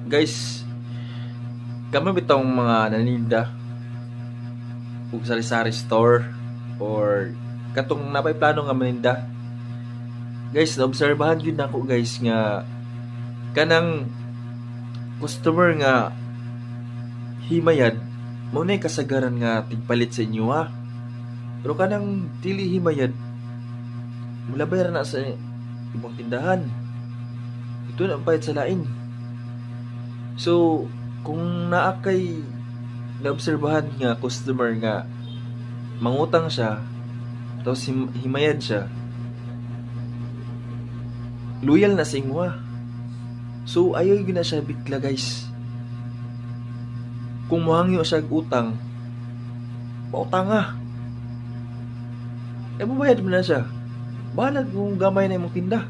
Guys, kami bitong mga naninda ug sari-sari store or katong napay plano nga maninda. Guys, naobserbahan gyud nako guys nga kanang customer nga himayad mao nay kasagaran nga tigpalit sa inyo ha. Pero kanang dili himayad mulabay ra na sa ibang tindahan. Ito na ang payat sa lain. So, kung naa kay naobserbahan nga customer nga mangutang siya tapos himayad siya, loyal na sa inyo ha. So, ayaw yun na siya bigla guys. Kung mohangyo siya utang, pautang ha. Eh, mabayad mo na siya. Balag kung gamay na imong tinda.